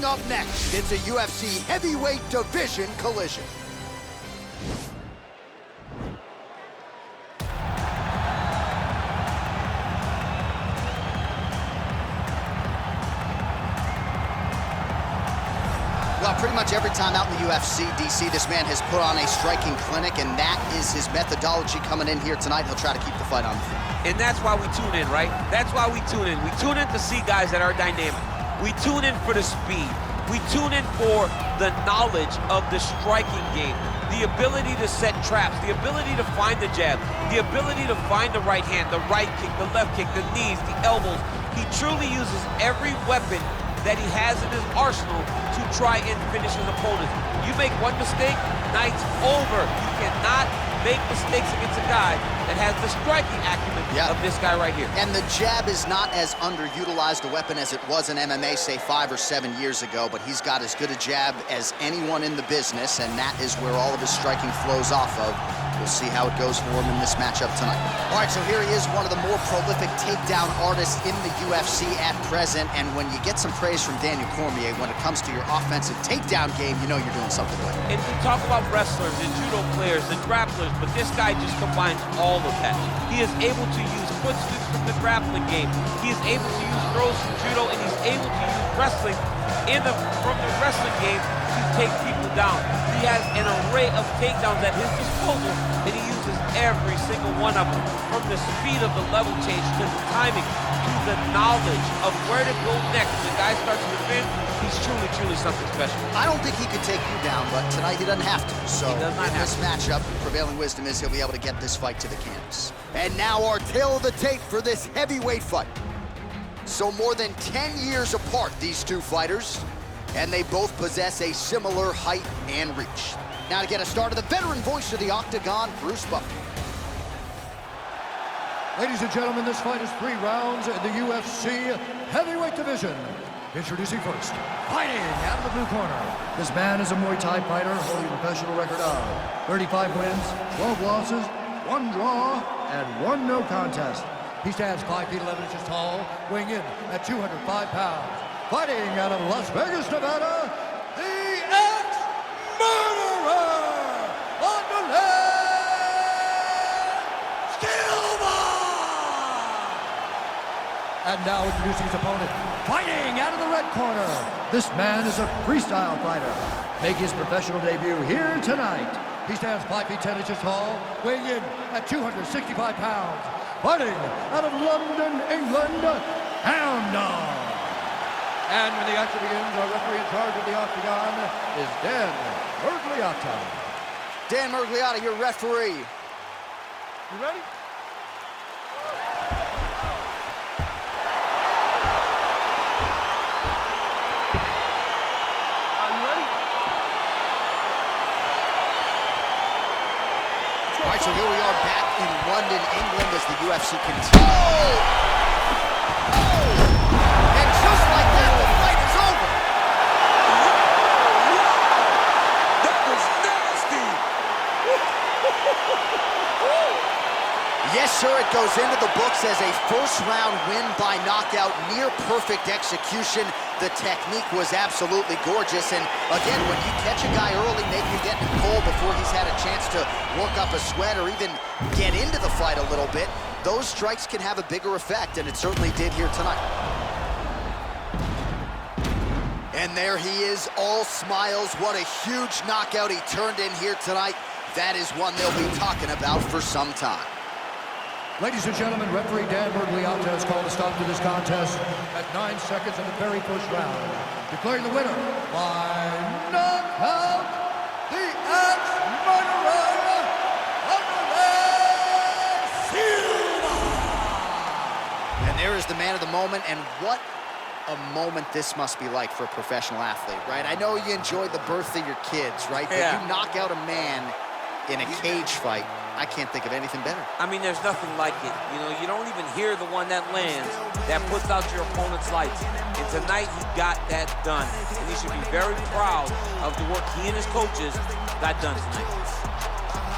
up next, it's a UFC heavyweight division collision. Well, pretty much every time out in the UFC, DC, this man has put on a striking clinic, and that is his methodology coming in here tonight. He'll try to keep the fight on the field. And that's why we tune in, right? That's why we tune in. We tune in to see guys that are dynamic. We tune in for the speed. We tune in for the knowledge of the striking game, the ability to set traps, the ability to find the jab, the ability to find the right hand, the right kick, the left kick, the knees, the elbows. He truly uses every weapon that he has in his arsenal to try and finish his opponents. You make one mistake, night's over. You cannot make mistakes against a guy that has the striking acumen of this guy right here. And the jab is not as underutilized a weapon as it was in MMA, say 5 or 7 years ago, but he's got as good a jab as anyone in the business, and that is where all of his striking flows off of. We'll see how it goes for him in this matchup tonight. All right, so here he is, one of the more prolific takedown artists in the UFC at present, and when you get some praise from Daniel Cormier when it comes to your offensive takedown game, you know you're doing something right. And we talk about wrestlers and judo players and grapplers, but this guy just combines all of that. He is able to use foot sweeps from the grappling game. He is able to use throws from judo, and he's able to use wrestling from the wrestling game to take people down. He has an array of takedowns at his disposal, and he uses every single one of them, from the speed of the level change to the timing to the knowledge of where to go next. When the guy starts to defend, he's truly something special. I don't think he could take you down, but tonight he doesn't have to. So in this matchup, prevailing wisdom is he'll be able to get this fight to the canvas. And now our tale of the tape for this heavyweight fight. So more than 10 years apart, these two fighters, and they both possess a similar height and reach. Now to get us started, the veteran voice of the Octagon, Bruce Buffer. Ladies and gentlemen, this fight is 3 rounds in the UFC heavyweight division. Introducing first, fighting out of the blue corner. This man is a Muay Thai fighter holding a professional record of 35 wins, 12 losses, 1 draw, and 1 no contest. He stands 5 feet 11 inches tall, weighing in at 205 pounds. Fighting out of Las Vegas, Nevada, the ex-murderer, Wanderlei, Silva! And now introducing his opponent, fighting out of the red corner. This man is a freestyle fighter, making his professional debut here tonight. He stands 5 feet 10 inches tall, weighing in at 265 pounds. Fighting out of London, England, Hound Dog. And when the action begins, our referee in charge of the Octagon is Dan Mergliotta. Dan Mergliotta, your referee. You ready? Are you ready? All right, so here we are back in London, England, as the UFC continues. And just like that, the fight is over. That was nasty! Yes, sir, it goes into the books as a first-round win by knockout, near-perfect execution. The technique was absolutely gorgeous, and again, when you catch a guy early, maybe you get him cold before he's had a chance to work up a sweat or even get into the fight a little bit, those strikes can have a bigger effect, and it certainly did here tonight. And there he is, all smiles. What a huge knockout he turned in here tonight. That is one they'll be talking about for some time. Ladies and gentlemen, referee Dan Mergliotta has called a stop to this contest at 9 seconds in the very first round, declaring the winner by knockout, the ex-murderer, Wanderlei Silva! And there is the man of the moment, and what a moment this must be like for a professional athlete, right? I know you enjoyed the birth of your kids, right? But you knock out a man in a cage fight. I can't think of anything better. I mean, there's nothing like it. You know, you don't even hear the one that lands, that puts out your opponent's lights. And tonight, he got that done. And he should be very proud of the work he and his coaches got done tonight.